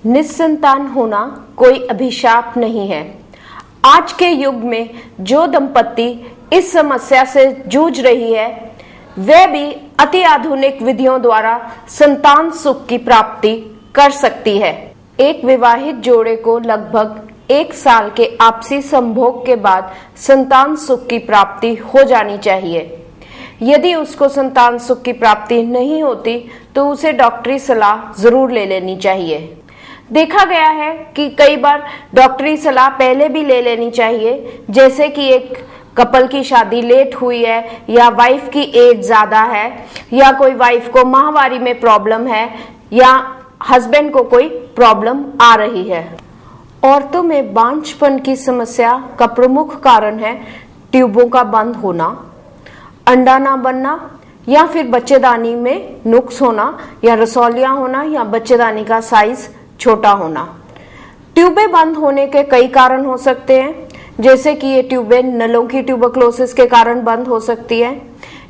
निस्संतान होना कोई अभिशाप नहीं है। आज के युग में जो दंपत्ति इस समस्या से जूझ रही है, वह भी अति आधुनिक विधियों द्वारा संतान सुख की प्राप्ति कर सकती है। एक विवाहित जोड़े को लगभग 1 साल के आपसी संभोग के बाद संतान सुख की प्राप्ति हो जानी चाहिए। यदि उसको संतान सुख की प्राप्ति नहीं होती तो उसे डॉक्टरी सलाह जरूर ले लेनी चाहिए। देखा गया है कि कई बार डॉक्टरी सलाह पहले भी ले लेनी चाहिए, जैसे कि एक कपल की शादी लेट हुई है, या वाइफ की एज ज्यादा है, या कोई वाइफ को माहवारी में प्रॉब्लम है, या हस्बैंड को कोई प्रॉब्लम आ रही है। औरतों में बांझपन की समस्या का प्रमुख कारण है ट्यूबों का बंद होना, अंडा ना बनना, या फिर बच्चेदानी में नुक्स होना, या रसौलियां होना, या बच्चेदानी का साइज छोटा होना। ट्यूबें बंद होने के कई कारण हो सकते हैं, जैसे कि ये ट्यूबें नलों की ट्यूबरक्लोसिस के कारण बंद हो सकती है,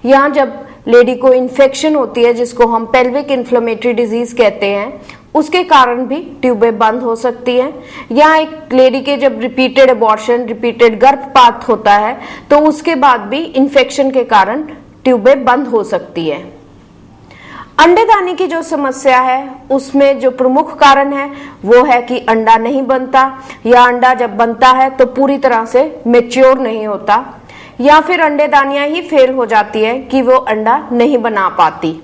या जब लेडी को इन्फेक्शन होती है जिसको हम पेल्विक इन्फ्लेमेटरी डिजीज कहते हैं, उसके कारण भी ट्यूबें बंद हो सकती हैं, या एक लेडी के जब रिपीटेड अबॉर्शन, रिपीटेड गर्भपात होता है तो उसके बाद भी इन्फेक्शन के कारण ट्यूबें बंद हो सकती है। अंडेदानी की जो समस्या है उसमें जो प्रमुख कारण है वो है कि अंडा नहीं बनता, या अंडा जब बनता है तो पूरी तरह से मैच्योर नहीं होता, या फिर अंडेदानियां ही फेल हो जाती है कि वो अंडा नहीं बना पाती।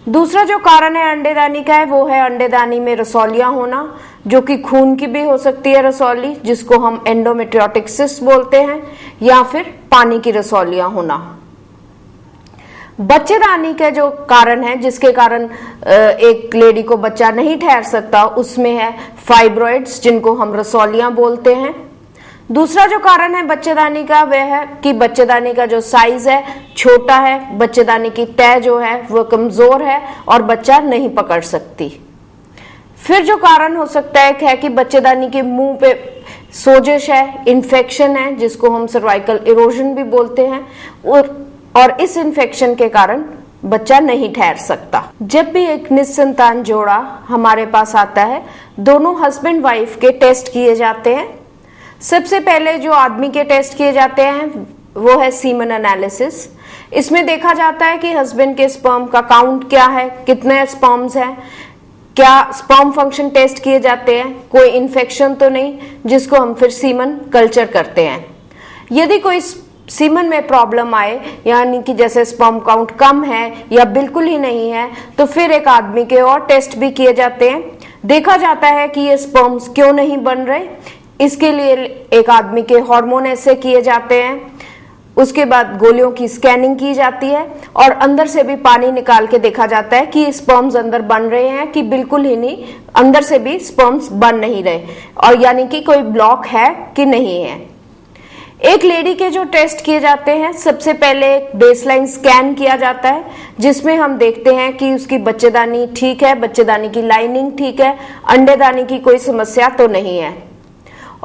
दूसरा जो कारण है अंडेदानी का है वो है अंडेदानी में रसौलियां होना, जो कि खून की भी हो सकती है रसौली, जिसको हम एंडोमेट्रियोटिक सिस्ट बोलते हैं, या फिर पानी की रसौलियां होना। बच्चेदानी का जो कारण है जिसके कारण एक लेडी को बच्चा नहीं ठहर सकता, उसमें है फाइब्रॉइड्स, जिनको हम रसौलियां बोलते हैं। दूसरा जो कारण है बच्चेदानी का वह है कि बच्चेदानी का जो साइज है छोटा है, बच्चेदानी की तय जो है वो कमजोर है और बच्चा नहीं पकड़ सकती। फिर जो कारण हो सकता है कि बच्चेदानी के मुंह पे सोजिश है, इन्फेक्शन है, जिसको हम सर्वाइकल इरोजन भी बोलते हैं, और इस इन्फेक्शन के कारण बच्चा नहीं ठहर सकता। जब भी एक निस्संतान जोड़ा हमारे पास आता है, दोनों हस्बैंड वाइफ के टेस्ट किए जाते हैं। सबसे पहले जो आदमी के टेस्ट किए जाते हैं वो है सीमन एनालिसिस। इसमें देखा जाता है कि हस्बैंड के स्पर्म का काउंट क्या है, कितने स्पर्म्स हैं, क्या स्पर्म फंक्शन टेस्ट किए जाते हैं, कोई इन्फेक्शन तो नहीं, जिसको हम फिर सीमन कल्चर करते हैं। यदि कोई सीमन में प्रॉब्लम आए, यानी कि जैसे स्पर्म काउंट कम है या बिल्कुल ही नहीं है, तो फिर एक आदमी के और टेस्ट भी किए जाते हैं। देखा जाता है कि ये स्पर्म्स क्यों नहीं बन रहे, इसके लिए एक आदमी के हार्मोन ऐसे किए जाते हैं। उसके बाद गोलियों की स्कैनिंग की जाती है और अंदर से भी पानी निकाल के देखा जाता है कि स्पर्म्स अंदर बन रहे हैं कि बिल्कुल ही नहीं, अंदर से भी स्पर्म्स बन नहीं रहे, और यानी कि कोई ब्लॉक है कि नहीं है। एक लेडी के जो टेस्ट किए जाते हैं, सबसे पहले एक बेसलाइन स्कैन किया जाता है, जिसमें हम देखते हैं कि उसकी बच्चेदानी ठीक है, बच्चेदानी की लाइनिंग ठीक है, अंडेदानी की कोई समस्या तो नहीं है।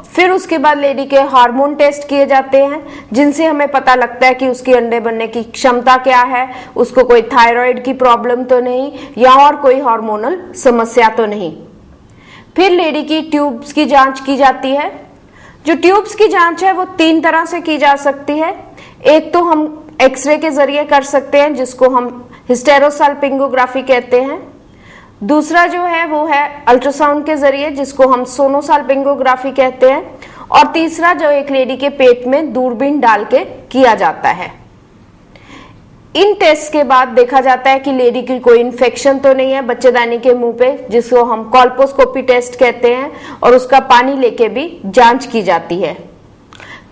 फिर उसके बाद लेडी के हार्मोन टेस्ट किए जाते हैं, जिनसे हमें पता लगता है कि उसकी अंडे बनने की क्षमता क्या है, उसको कोई थायराइड की प्रॉब्लम तो नहीं, या और कोई हार्मोनल समस्या तो नहीं। फिर लेडी की ट्यूब्स की जांच की जाती है। जो ट्यूब्स की जांच है वो 3 तरह से की जा सकती है। एक तो हम एक्सरे के जरिए कर सकते हैं, जिसको हम हिस्टेरोसाल्पिंगोग्राफी कहते हैं। दूसरा जो है वो है अल्ट्रासाउंड के जरिए, जिसको हम सोनोसाल्पिंगोग्राफी कहते हैं। और तीसरा जो एक लेडी के पेट में दूरबीन डाल के किया जाता है। इन टेस्ट के बाद देखा जाता है कि लेडी की कोई इन्फेक्शन तो नहीं है बच्चेदानी के मुंह पे, जिसको हम कॉल्पोस्कोपी टेस्ट कहते हैं, और उसका पानी लेके भी जांच की जाती है।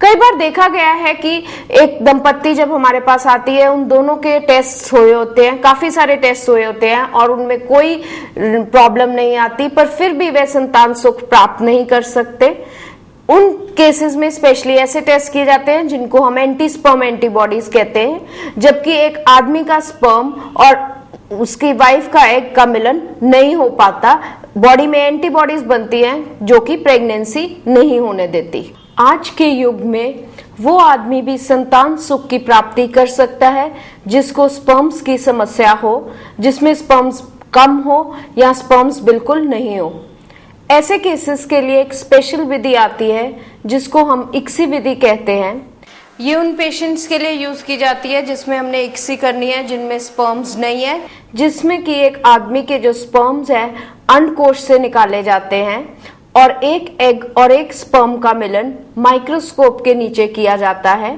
कई बार देखा गया है कि एक दंपत्ति जब हमारे पास आती है, उन दोनों के टेस्ट हुए होते हैं, काफी सारे टेस्ट हुए होते हैं, और उनमें कोई प्रॉब्लम नहीं आती, पर फिर भी वे संतान सुख प्राप्त नहीं कर सकते। उन केसेस में स्पेशली ऐसे टेस्ट किए जाते हैं जिनको हम एंटी स्पर्म एंटीबॉडीज कहते हैं, जबकि एक आदमी का स्पर्म और उसकी वाइफ का एग का मिलन नहीं हो पाता, बॉडी में एंटीबॉडीज बनती हैं जो कि प्रेगनेंसी नहीं होने देती। आज के युग में वो आदमी भी संतान सुख की प्राप्ति कर सकता है जिसको स्पर्म्स की समस्या हो, जिसमें स्पर्म्स कम हो या स्पर्म्स बिल्कुल नहीं हो। ऐसे केसेस के लिए एक स्पेशल विधि आती है जिसको हम इक्सी विधि कहते हैं। ये उन पेशेंट्स के लिए यूज की जाती है जिसमें हमने इक्सी करनी है, जिनमें स्पर्म्स नहीं है, जिसमें कि एक आदमी के जो स्पर्म्स है अंडकोश से निकाले जाते हैं और एक एग और एक स्पर्म का मिलन माइक्रोस्कोप के नीचे किया जाता है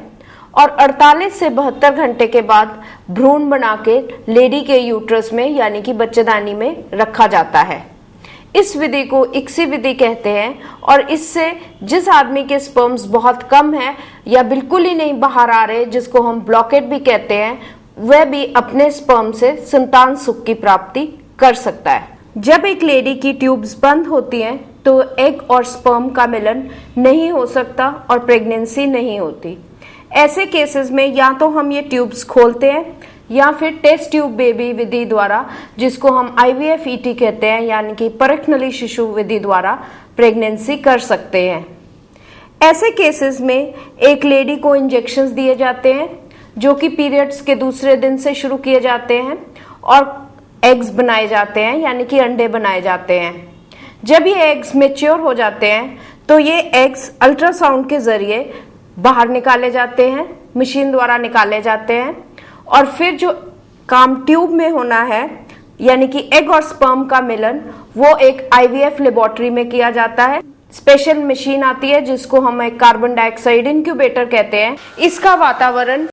और 48 से 72 घंटे के बाद भ्रूण बना के लेडी के यूट्रस में यानी कि बच्चेदानी में रखा जाता है। इस विधि को इक्सी विधि कहते हैं और इससे जिस आदमी के स्पर्म्स बहुत कम है या बिल्कुल ही नहीं बाहर आ रहे, जिसको हम ब्लॉकेट भी कहते हैं, वह भी अपने स्पर्म से संतान सुख की प्राप्ति कर सकता है। जब एक लेडी की ट्यूब्स बंद होती हैं तो एग और स्पर्म का मिलन नहीं हो सकता और प्रेगनेंसी नहीं होती। ऐसे केसेस में या तो हम ये ट्यूब्स खोलते हैं या फिर टेस्ट ट्यूब बेबी विधि द्वारा, जिसको हम IVF-ET कहते हैं, यानी कि परख नली शिशु विधि द्वारा प्रेगनेंसी कर सकते हैं। ऐसे केसेस में एक लेडी को इंजेक्शंस दिए जाते हैं जो कि पीरियड्स के दूसरे दिन से शुरू किए जाते हैं और एग्स बनाए जाते हैं यानी कि अंडे बनाए जाते हैं। जब ये एग्स मैच्योर हो जाते हैं तो ये एग्स अल्ट्रासाउंड के जरिए बाहर निकाले जाते हैं, मशीन द्वारा निकाले जाते हैं और फिर जो काम ट्यूब में होना है यानी कि एग और स्पर्म का मिलन, वो एक IVF लेबोरेटरी में किया जाता है। स्पेशल मशीन आती है जिसको हम एक कार्बन डाइऑक्साइड इंक्यूबेटर कहते हैं। इसका वातावरण